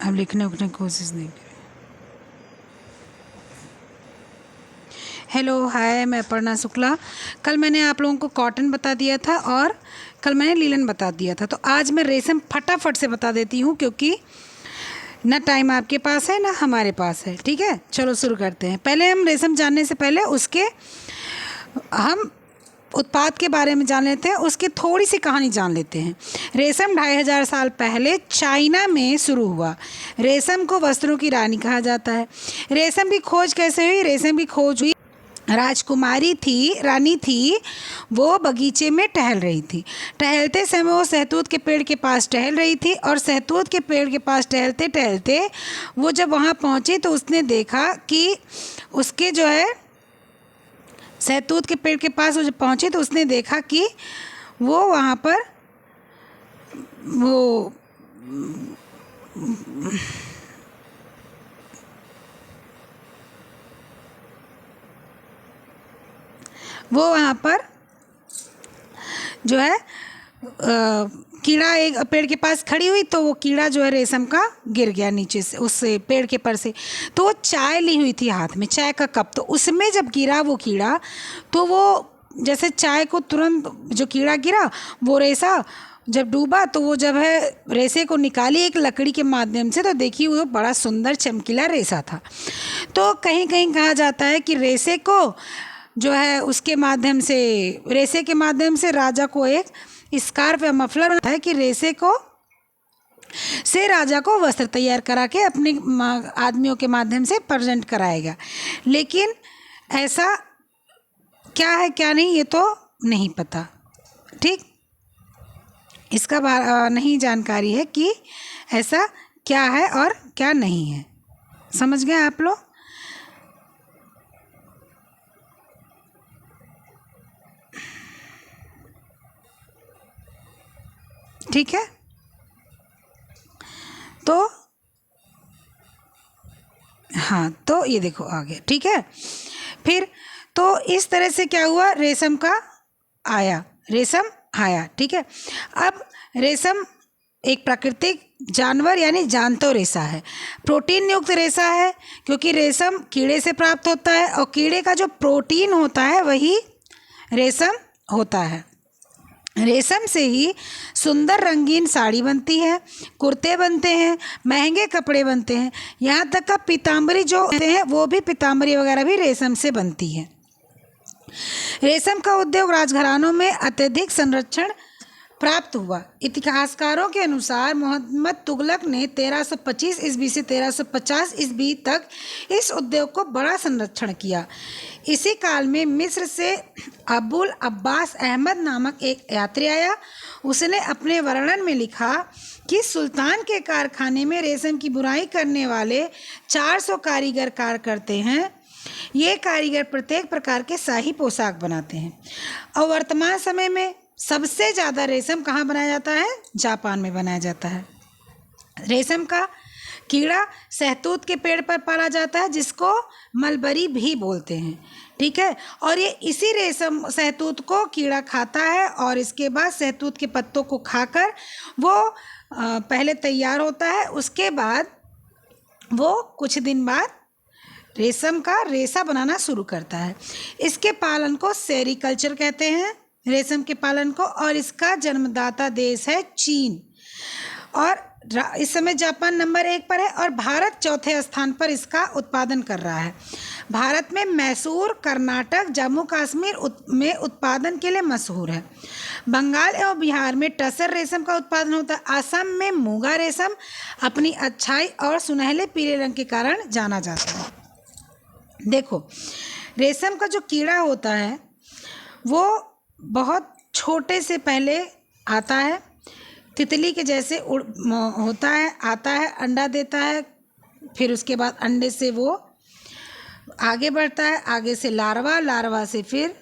अब लिखने उखने की कोशिश नहीं करें। हेलो हाय, मैं अपर्णा शुक्ला। कल मैंने आप लोगों को कॉटन बता दिया था और कल मैंने लीलन बता दिया था, तो आज मैं रेशम फटाफट से बता देती हूँ क्योंकि ना टाइम आपके पास है ना हमारे पास है। ठीक है, चलो शुरू करते हैं। पहले हम रेशम जानने से पहले उसके हम उत्पाद के बारे में जान लेते हैं, उसकी थोड़ी सी कहानी जान लेते हैं। रेशम 2500 साल पहले चाइना में शुरू हुआ। रेशम को वस्त्रों की रानी कहा जाता है। रेशम की खोज कैसे हुई? रेशम की खोज हुई, रानी थी, वो बगीचे में टहल रही थी। टहलते समय वो सहतूत के पेड़ के पास टहल रही थी और सहतूत के पेड़ के पास टहलते टहलते वो जब वहाँ पहुँची तो उसने देखा कि उसके जो है सहतूत के पेड़ के पास वो जब पहुँची तो उसने देखा कि वो वहाँ पर वो वहाँ पर जो है कीड़ा एक पेड़ के पास खड़ी हुई, तो वो कीड़ा जो है रेशम का गिर गया नीचे से, उस पेड़ के पर से। तो वो चाय ली हुई थी हाथ में, चाय का कप, तो उसमें जब गिरा वो कीड़ा, तो वो जैसे चाय को तुरंत जो कीड़ा गिरा, वो रेशा जब डूबा तो वो जब है रेशे को निकाली एक लकड़ी के माध्यम से, तो देखिए वो बड़ा सुंदर चमकीला रेशा था। तो कहीं कहीं कहा जाता है कि रेशे को जो है उसके माध्यम से, रेशे के माध्यम से राजा को एक स्कार्फ या मफलर बनता है कि रेशे को से राजा को वस्त्र तैयार करा के अपने आदमियों के माध्यम से प्रेजेंट कराएगा। लेकिन ऐसा क्या है क्या नहीं ये तो नहीं पता। ठीक, इसका नहीं जानकारी है कि ऐसा क्या है और क्या नहीं है। समझ गए आप लोग? ठीक है, तो हाँ, तो ये देखो आ गया। ठीक है, फिर तो इस तरह से क्या हुआ, रेशम आया। ठीक है, अब रेशम एक प्राकृतिक जानवर यानी जानतो रेशा है, प्रोटीन युक्त रेशा है, क्योंकि रेशम कीड़े से प्राप्त होता है और कीड़े का जो प्रोटीन होता है वही रेशम होता है। रेशम से ही सुंदर रंगीन साड़ी बनती है, कुर्ते बनते हैं, महंगे कपड़े बनते हैं, यहाँ तक का पीताम्बरी जो होते हैं वो भी, पीताम्बरी वगैरह भी रेशम से बनती है। रेशम का उद्योग राजघरानों में अत्यधिक संरक्षण प्राप्त हुआ। इतिहासकारों के अनुसार मोहम्मद तुगलक ने 1325 ईस्वी से 1350 ईस्वी तक इस उद्योग को बड़ा संरक्षण किया। इसी काल में मिस्र से अबुल अब्बास अहमद नामक एक यात्री आया। उसने अपने वर्णन में लिखा कि सुल्तान के कारखाने में रेशम की बुनाई करने वाले 400 कारीगर कार्य करते हैं। ये कारीगर प्रत्येक प्रकार के शाही पोशाक बनाते हैं और वर्तमान समय में सबसे ज़्यादा रेशम कहाँ बनाया जाता है? जापान में बनाया जाता है। रेशम का कीड़ा सहतूत के पेड़ पर पाला जाता है जिसको मलबरी भी बोलते हैं। ठीक है, और ये इसी रेशम सहतूत को कीड़ा खाता है और इसके बाद सहतूत के पत्तों को खाकर वो पहले तैयार होता है, उसके बाद वो कुछ दिन बाद रेशम का रेशा बनाना शुरू करता है। इसके पालन को सेरीकल्चर कहते हैं, रेशम के पालन को, और इसका जन्मदाता देश है चीन। और इस समय जापान नंबर 1 पर है और भारत चौथे स्थान पर इसका उत्पादन कर रहा है। भारत में मैसूर, कर्नाटक, जम्मू कश्मीर में उत्पादन के लिए मशहूर है। बंगाल एवं बिहार में टसर रेशम का उत्पादन होता है। असम में मूंगा रेशम अपनी अच्छाई और सुनहले पीले रंग के कारण जाना जाता है। देखो, रेशम का जो कीड़ा होता है वो बहुत छोटे से पहले आता है, तितली के जैसे होता है, आता है, अंडा देता है, फिर उसके बाद अंडे से वो आगे बढ़ता है, आगे से लार्वा से फिर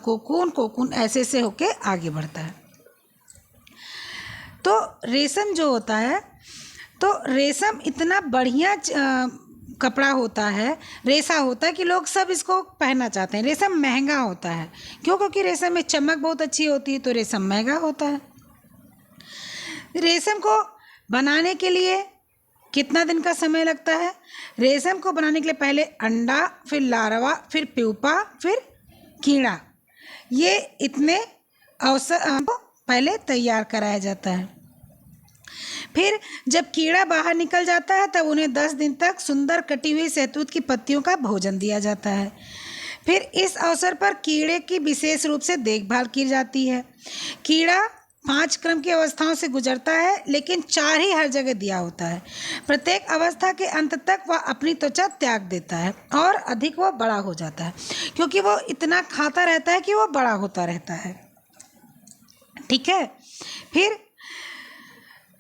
कोकून ऐसे से होके आगे बढ़ता है। तो रेशम जो होता है, तो रेशम इतना बढ़िया कपड़ा होता है, रेशा होता है कि लोग सब इसको पहनना चाहते हैं। रेशम महंगा होता है, क्यों? क्योंकि रेशम में चमक बहुत अच्छी होती है, तो रेशम महंगा होता है। रेशम को बनाने के लिए कितना दिन का समय लगता है? रेशम को बनाने के लिए पहले अंडा, फिर लार्वा, फिर प्यूपा, फिर कीड़ा, ये इतने अवसर को पहले तैयार कराया जाता है। फिर जब कीड़ा बाहर निकल जाता है तब उन्हें 10 दिन तक सुंदर कटी हुई शहतूत की पत्तियों का भोजन दिया जाता है। फिर इस अवसर पर कीड़े की विशेष रूप से देखभाल की जाती है। कीड़ा 5 क्रम की अवस्थाओं से गुजरता है, लेकिन 4 ही हर जगह दिया होता है। प्रत्येक अवस्था के अंत तक वह अपनी त्वचा त्याग देता है और अधिक वह बड़ा हो जाता है, क्योंकि वो इतना खाता रहता है कि वो बड़ा होता रहता है। ठीक है। फिर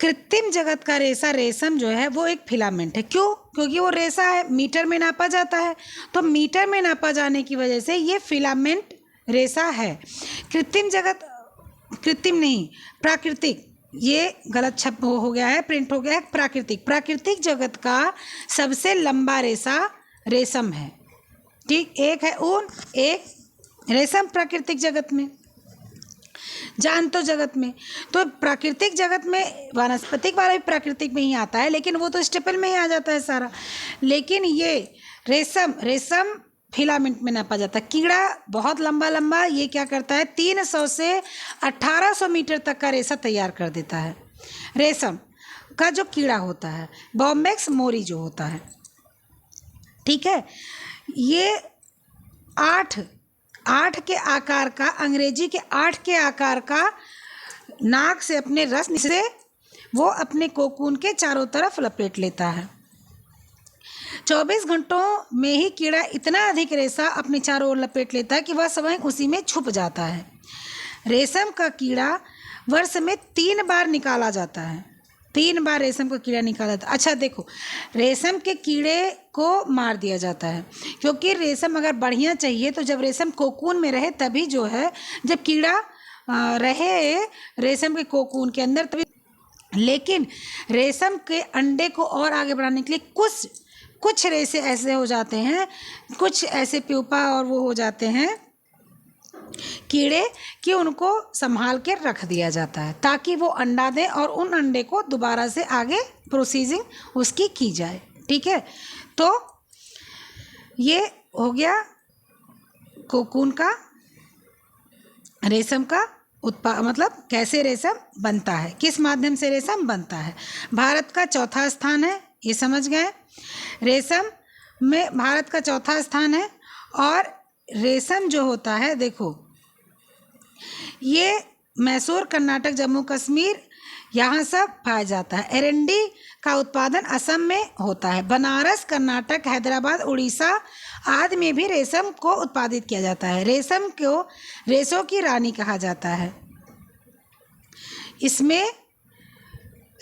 कृत्रिम जगत का रेशा, रेशम जो है वो एक फिलामेंट है। क्यों? क्योंकि वो रेशा है, मीटर में नापा जाता है, तो मीटर में नापा जाने की वजह से ये फिलामेंट रेशा है। कृत्रिम जगत, कृत्रिम नहीं, प्राकृतिक, ये गलत छप हो गया है, प्रिंट हो गया है। प्राकृतिक जगत का सबसे लंबा रेशा रेशम है। ठीक, एक है ऊन, एक रेशम प्राकृतिक जगत में। जानतो जगत में, तो प्राकृतिक जगत में वानस्पतिक वाला भी प्राकृतिक में ही आता है, लेकिन वो तो स्टेपल में ही आ जाता है सारा। लेकिन ये रेशम फिलामेंट में नापा जाता है। कीड़ा बहुत लंबा ये क्या करता है, 300 से 1800 मीटर तक का रेशा तैयार कर देता है। रेशम का जो कीड़ा होता है, बॉम्बैक्स मोरी जो होता है, ठीक है, ये 8 के आकार का, अंग्रेजी के 8 के आकार का नाक से अपने रस से वो अपने कोकून के चारों तरफ लपेट लेता है। 24 घंटों में ही कीड़ा इतना अधिक रेशा अपने चारों ओर लपेट लेता है कि वह स्वयं उसी में छुप जाता है। रेशम का कीड़ा वर्ष में 3 बार निकाला जाता है। 3 बार रेशम का कीड़ा निकाला जाता है। अच्छा देखो, रेशम के कीड़े को मार दिया जाता है, क्योंकि रेशम अगर बढ़िया चाहिए तो जब रेशम कोकून में रहे तभी जो है, जब कीड़ा रहे रेशम के कोकून के अंदर तभी। लेकिन रेशम के अंडे को और आगे बढ़ाने के लिए कुछ रेशे ऐसे हो जाते हैं, कुछ ऐसे प्यूपा और वो हो जाते हैं कीड़े कि उनको संभाल के रख दिया जाता है, ताकि वो अंडा दें और उन अंडे को दोबारा से आगे प्रोसीजिंग उसकी की जाए। ठीक है, तो ये हो गया कोकून का, रेशम का मतलब कैसे रेशम बनता है, किस माध्यम से रेशम बनता है। भारत का चौथा स्थान है, ये समझ गए। रेशम में भारत का चौथा स्थान है। और रेशम जो होता है, देखो ये मैसूर, कर्नाटक, जम्मू कश्मीर, यहाँ सब पाया जाता है। एरंडी का उत्पादन असम में होता है। बनारस, कर्नाटक, हैदराबाद, उड़ीसा आदि में भी रेशम को उत्पादित किया जाता है। रेशम को रेशों की रानी कहा जाता है। इसमें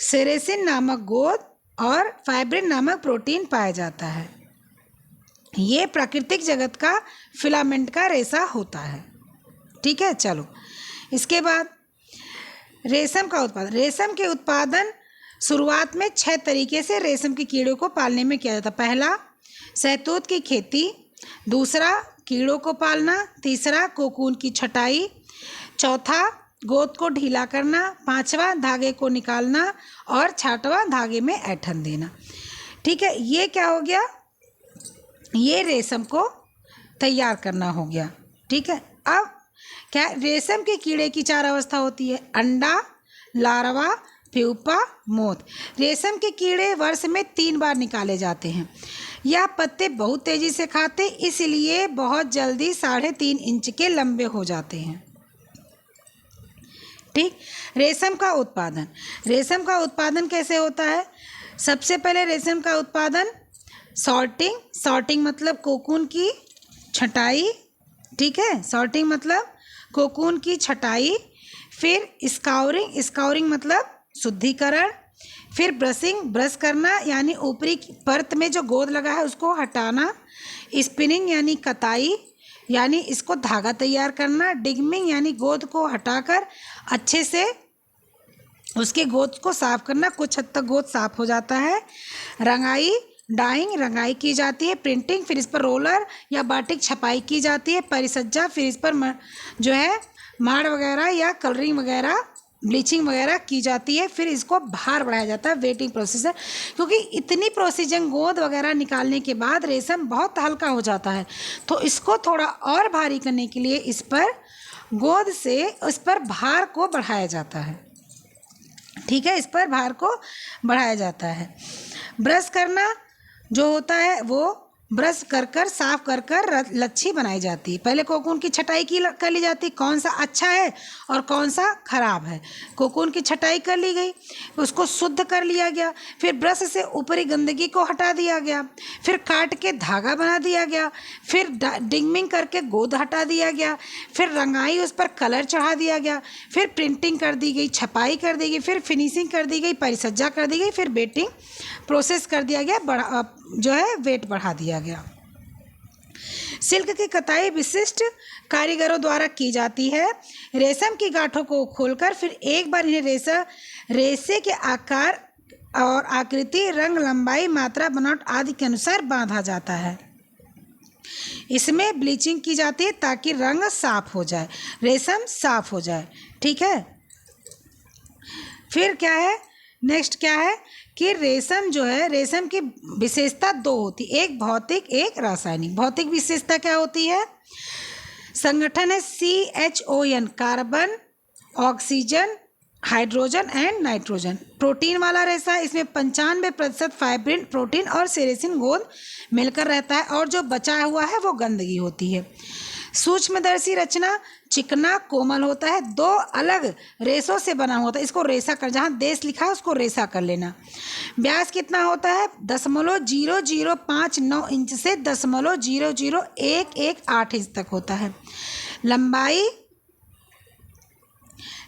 सेरेसिन नामक गोंद और फाइब्रिन नामक प्रोटीन पाया जाता है। ये प्राकृतिक जगत का फिलामेंट का रेशा होता है। ठीक है, चलो इसके बाद रेशम का उत्पादन। रेशम के उत्पादन शुरुआत में 6 तरीके से रेशम के कीड़ों को पालने में किया जाता है। पहला, शहतूत की खेती। दूसरा, कीड़ों को पालना। तीसरा, कोकून की छटाई। चौथा, गोंद को ढीला करना। पांचवा, धागे को निकालना। और छठवां, धागे में ऐंठन देना। ठीक है, ये क्या हो गया, ये रेशम को तैयार करना हो गया। ठीक है, अब क्या, रेशम के कीड़े की 4 अवस्था होती है, अंडा, लार्वा, प्यूपा, मोथ। रेशम के कीड़े वर्ष में 3 बार निकाले जाते हैं। यह पत्ते बहुत तेजी से खाते, इसलिए बहुत जल्दी 3.5 इंच के लंबे हो जाते हैं। ठीक, रेशम का उत्पादन। रेशम का उत्पादन कैसे होता है? सबसे पहले रेशम का उत्पादन सॉर्टिंग मतलब कोकून की छटाई। ठीक है, सॉर्टिंग मतलब कोकून की छटाई। फिर स्काउरिंग मतलब शुद्धिकरण। फिर ब्रश करना, यानी ऊपरी परत में जो गोंद लगा है उसको हटाना। स्पिनिंग यानी कताई, यानी इसको धागा तैयार करना। डिगमिंग यानी गोंद को हटाकर अच्छे से उसके गोंद को साफ करना, कुछ हद तक गोंद साफ हो जाता है। रंगाई, रंगाई की जाती है। प्रिंटिंग, फिर इस पर रोलर या बाटिक छपाई की जाती है। परिसज्जा, फिर इस पर जो है माड़ वगैरह या कलरिंग वगैरह ब्लीचिंग वगैरह की जाती है, फिर इसको बाहर बढ़ाया जाता है वेटिंग प्रोसीजर, क्योंकि इतनी प्रोसीजर गोंद वगैरह निकालने के बाद रेशम बहुत हल्का हो जाता है, तो इसको थोड़ा और भारी करने के लिए इस पर गोंद से उस पर भार को बढ़ाया जाता है। ठीक है, इस पर भार को बढ़ाया जाता है। ब्रश करना जो होता है वो ब्रश कर साफ कर लच्छी बनाई जाती है। पहले कोकून की छटाई कर ली जाती है, कौन सा अच्छा है और कौन सा खराब है। कोकून की छटाई कर ली गई, उसको शुद्ध कर लिया गया, फिर ब्रश से ऊपरी गंदगी को हटा दिया गया, फिर काट के धागा बना दिया गया, फिर डिंगमिंग करके गोंद हटा दिया गया, फिर रंगाई, उस पर कलर चढ़ा दिया गया, फिर प्रिंटिंग कर दी गई, छपाई कर दी गई, फिर फिनिशिंग कर दी गई, परिसज्जा कर दी गई, फिर बेटिंग प्रोसेस कर दिया गया, जो है वेट बढ़ा दिया गया। सिल्क की कताई विशिष्ट कारीगरों द्वारा की जाती है। रेशम की गांठों को खोलकर फिर एक बार इन्हें रेशे के आकार और आकृति, रंग, लंबाई, मात्रा, बनावट आदि के अनुसार बांधा जाता है। इसमें ब्लीचिंग की जाती है ताकि रंग साफ हो जाए, रेशम साफ हो जाए। ठीक है, फिर क्या है, नेक्स्ट क्या है कि रेशम जो है, रेशम की विशेषता दो होती, एक भौतिक, एक रासायनिक। भौतिक विशेषता क्या होती है, संगठन है CHON, carbon, oxygen, hydrogen and nitrogen. Protein वाला रेशा, इसमें 95% फाइब्रिन, प्रोटीन और सेरेसिन गोंद मिलकर रहता है, और जो बचा हुआ है वो गंदगी होती है। सूक्ष्मदर्शी रचना, चिकना, कोमल होता है, दो अलग रेशों से बना होता है। इसको रेशा कर, जहाँ देश लिखा है उसको रेशा कर लेना। व्यास कितना होता है, 0.0059 इंच से 0.001118 इंच तक होता है।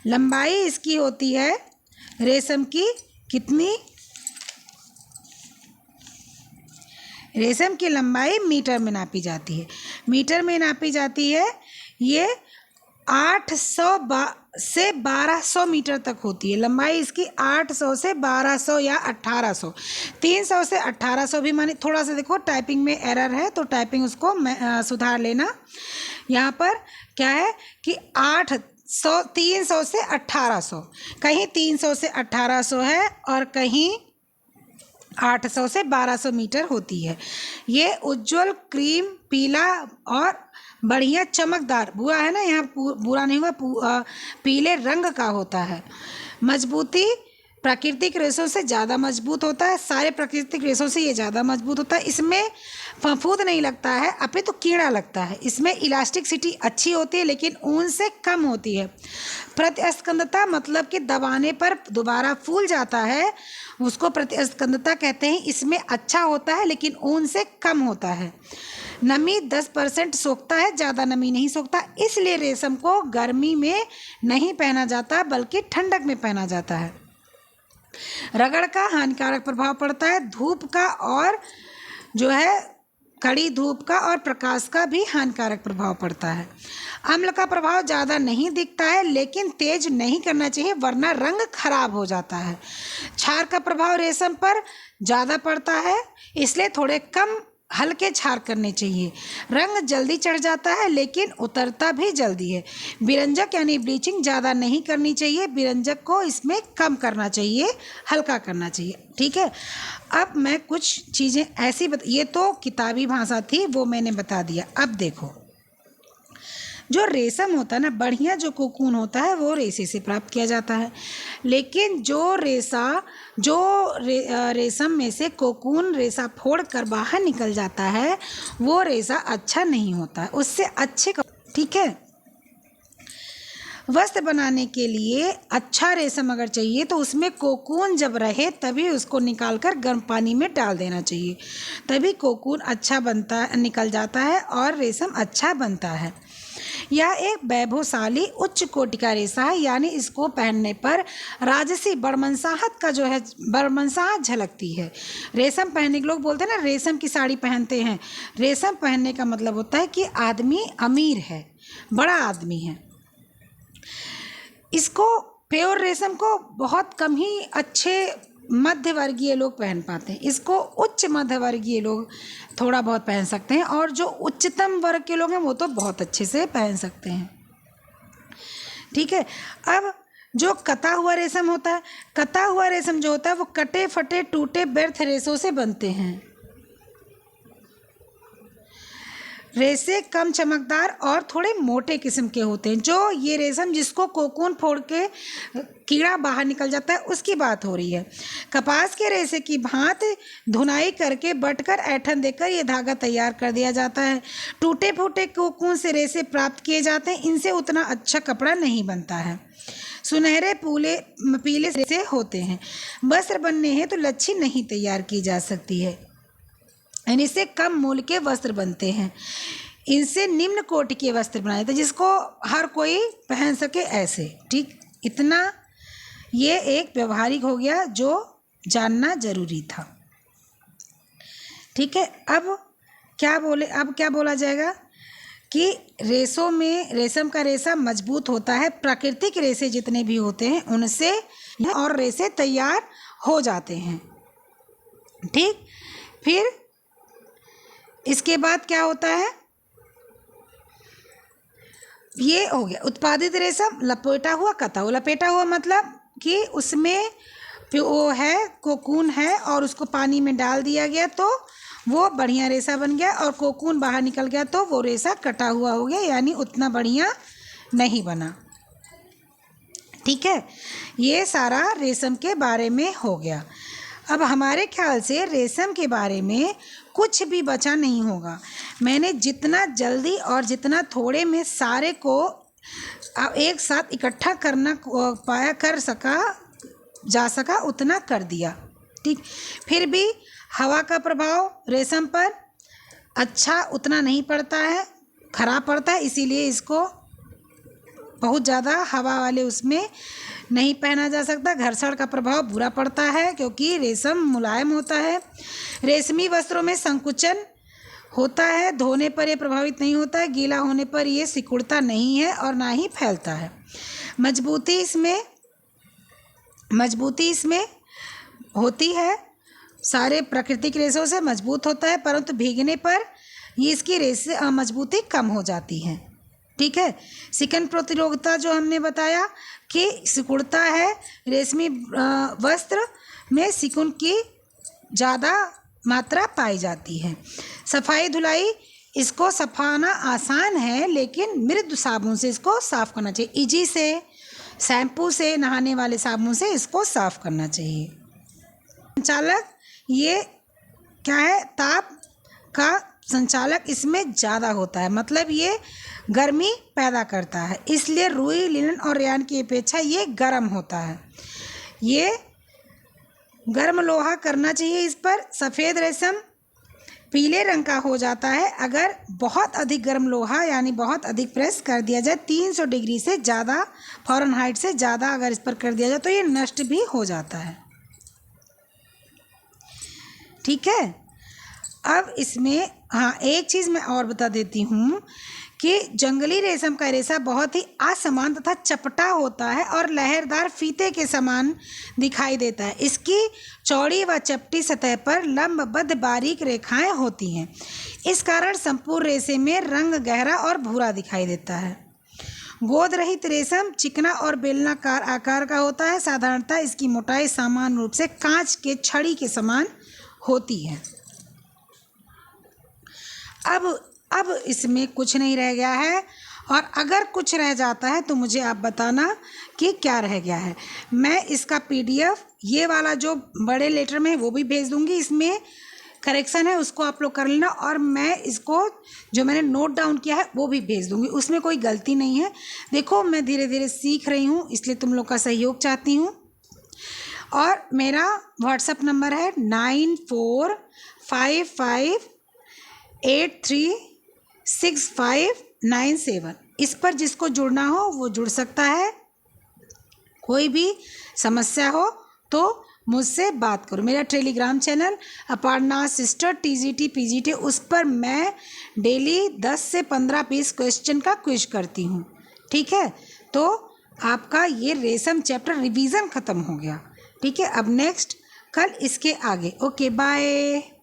लंबाई इसकी होती है रेशम की कितनी, रेशम की लंबाई मीटर में नापी जाती है, मीटर में नापी जाती है। ये 800 से 1200 मीटर तक होती है लंबाई इसकी, 800 से 1200 या 1800, 300 से 1800 भी माने। थोड़ा सा देखो टाइपिंग में एरर है, तो टाइपिंग उसको सुधार लेना। यहाँ पर क्या है कि 300 से 1800, कहीं 300 से 1800 है और कहीं 800 से 1200 मीटर होती है। ये उज्ज्वल क्रीम, पीला और बढ़िया चमकदार, बुरा है ना, यहाँ बुरा नहीं हुआ, पीले रंग का होता है। मजबूती प्राकृतिक रेशों से ज़्यादा मजबूत होता है, सारे प्राकृतिक रेशों से ये ज़्यादा मजबूत होता है। इसमें फफूंद नहीं लगता है, अपितु कीड़ा लगता है। इसमें इलास्टिसिटी अच्छी होती है लेकिन ऊन से कम होती है। प्रतिस्कंदता मतलब कि दबाने पर दोबारा फूल जाता है, उसको प्रतिस्कंदता कहते हैं। इसमें अच्छा होता है लेकिन ऊन से कम होता है। नमी 10% सोखता है, ज़्यादा नमी नहीं सोखता, इसलिए रेशम को गर्मी में नहीं पहना जाता बल्कि ठंडक में पहना जाता है। रगड़ का हानिकारक प्रभाव पड़ता है, धूप का और जो है कड़ी धूप का और प्रकाश का भी हानिकारक प्रभाव पड़ता है। अम्ल का प्रभाव ज़्यादा नहीं दिखता है लेकिन तेज नहीं करना चाहिए वरना रंग खराब हो जाता है। क्षार का प्रभाव रेशम पर ज़्यादा पड़ता है, इसलिए थोड़े कम हल्के क्षार करने चाहिए। रंग जल्दी चढ़ जाता है लेकिन उतरता भी जल्दी है। विरंजक यानी ब्लीचिंग ज़्यादा नहीं करनी चाहिए, विरंजक को इसमें कम करना चाहिए, हल्का करना चाहिए। ठीक है, अब मैं कुछ चीज़ें ऐसी ये तो किताबी भाषा थी, वो मैंने बता दिया। अब देखो, जो रेशम होता है ना, बढ़िया जो कोकून होता है वो रेशे से प्राप्त किया जाता है, लेकिन जो रेशम में से कोकून रेशा फोड़ कर बाहर निकल जाता है वो रेशा अच्छा नहीं होता है, उससे अच्छे। ठीक है, वस्त्र बनाने के लिए अच्छा रेशम अगर चाहिए तो उसमें कोकून जब रहे तभी उसको निकालकर गर्म पानी में डाल देना चाहिए, तभी कोकून अच्छा निकल जाता है और रेशम अच्छा बनता है। यह एक वैभवशाली उच्च कोटि का रेशा है, यानी इसको पहनने पर राजसी बड़मनसाहत का जो है बड़मनसाहत झलकती है। रेशम पहनने के लोग बोलते हैं ना रेशम की साड़ी पहनते हैं, रेशम पहनने का मतलब होता है कि आदमी अमीर है, बड़ा आदमी है। इसको प्योर रेशम को बहुत कम ही अच्छे मध्य वर्गीय लोग पहन पाते हैं, इसको उच्च मध्य वर्गीय लोग थोड़ा बहुत पहन सकते हैं और जो उच्चतम वर्ग के लोग हैं वो तो बहुत अच्छे से पहन सकते हैं। ठीक है, अब जो कता हुआ रेशम होता है, कता हुआ रेशम जो होता है वो कटे फटे टूटे व्यर्थ रेशों से बनते हैं। रेशे कम चमकदार और थोड़े मोटे किस्म के होते हैं। जो ये रेशम जिसको कोकून फोड़ के कीड़ा बाहर निकल जाता है उसकी बात हो रही है। कपास के रेशे की भांति धुनाई करके बटकर ऐठन देकर ये धागा तैयार कर दिया जाता है। टूटे फूटे कोकून से रेशे प्राप्त किए जाते हैं, इनसे उतना अच्छा कपड़ा नहीं बनता है। सुनहरे पीले रेशे होते हैं। वस्त्र बनने हैं तो लच्छी नहीं तैयार की जा सकती है, इनसे कम मूल्य के वस्त्र बनते हैं। इनसे निम्न कोटि के वस्त्र बनाए थे जिसको हर कोई पहन सके ऐसे। ठीक, इतना ये एक व्यवहारिक हो गया जो जानना जरूरी था। ठीक है, अब क्या बोला जाएगा कि रेशों में रेशम का रेशा मजबूत होता है। प्राकृतिक रेशे जितने भी होते हैं उनसे और रेशे तैयार हो जाते हैं। ठीक, फिर इसके बाद क्या होता है, ये हो गया उत्पादित रेशम। लपेटा हुआ कता हुआ, लपेटा हुआ मतलब कि उसमें वो है कोकून है और उसको पानी में डाल दिया गया तो वो बढ़िया रेशा बन गया, और कोकून बाहर निकल गया तो वो रेशा कटा हुआ हो गया, यानी उतना बढ़िया नहीं बना। ठीक है, ये सारा रेशम के बारे में हो गया। अब हमारे ख्याल से रेशम के बारे में कुछ भी बचा नहीं होगा। मैंने जितना जल्दी और जितना थोड़े में सारे को एक साथ इकट्ठा कर सका उतना कर दिया। ठीक, फिर भी हवा का प्रभाव रेशम पर अच्छा उतना नहीं पड़ता है, खराब पड़ता है, इसीलिए इसको बहुत ज़्यादा हवा वाले उसमें नहीं पहना जा सकता। घर्षण का प्रभाव बुरा पड़ता है क्योंकि रेशम मुलायम होता है। रेशमी वस्त्रों में संकुचन होता है, धोने पर यह प्रभावित नहीं होता है, गीला होने पर यह सिकुड़ता नहीं है और ना ही फैलता है। मजबूती इसमें होती है, सारे प्राकृतिक रेशों से मजबूत होता है, परंतु भीगने पर ये इसकी मजबूती कम हो जाती है। ठीक है, सिकुड़न प्रतिरोधकता जो हमने बताया कि सिकुड़ता है, रेशमी वस्त्र में सिकुड़न की ज़्यादा मात्रा पाई जाती है। सफाई धुलाई, इसको सफाना आसान है लेकिन मृदु साबुन से इसको साफ़ करना चाहिए। इजी से, शैम्पू से, नहाने वाले साबुन से इसको साफ़ करना चाहिए। संचालक, ये क्या है, ताप का संचालक इसमें ज़्यादा होता है, मतलब ये गर्मी पैदा करता है, इसलिए रुई, लिनन और रेयान की अपेक्षा ये गर्म होता है। ये गर्म लोहा करना चाहिए इस पर। सफ़ेद रेशम पीले रंग का हो जाता है अगर बहुत अधिक गर्म लोहा यानी बहुत अधिक प्रेस कर दिया जाए। 300 डिग्री से ज़्यादा फ़ारेनहाइट से ज़्यादा अगर इस पर कर दिया जाए तो ये नष्ट भी हो जाता है। ठीक है, अब इसमें एक चीज़ मैं और बता देती हूँ कि जंगली रेशम का रेशा बहुत ही असमान तथा चपटा होता है और लहरदार फीते के समान दिखाई देता है। इसकी चौड़ी व चपटी सतह पर लंबबद्ध बारीक रेखाएं होती हैं। इस कारण संपूर्ण रेशे में रंग गहरा और भूरा दिखाई देता है। गोद रहित रेशम चिकना और बेलनाकार आकार का होता है। साधारणतः इसकी मोटाई सामान्य रूप से कांच के छड़ी के समान होती है। अब इसमें कुछ नहीं रह गया है, और अगर कुछ रह जाता है तो मुझे आप बताना कि क्या रह गया है। मैं इसका PDF ये वाला जो बड़े लेटर में है वो भी भेज दूंगी, इसमें करेक्शन है उसको आप लोग कर लेना, और मैं इसको जो मैंने नोट डाउन किया है वो भी भेज दूंगी, उसमें कोई गलती नहीं है। देखो, मैं धीरे धीरे सीख रही हूँ इसलिए तुम लोग का सहयोग चाहती हूँ। और मेरा व्हाट्सएप नंबर है 9455836597। इस पर जिसको जुड़ना हो वो जुड़ सकता है। कोई भी समस्या हो तो मुझसे बात करो। मेरा Telegram channel Aparna sister TGT PGT, उस पर मैं डेली 10 से 15 पीस क्वेश्चन का क्विज करती हूँ। ठीक है, तो आपका ये रेशम चैप्टर रिवीजन ख़त्म हो गया। ठीक है, अब नेक्स्ट कल इसके आगे। Okay, bye.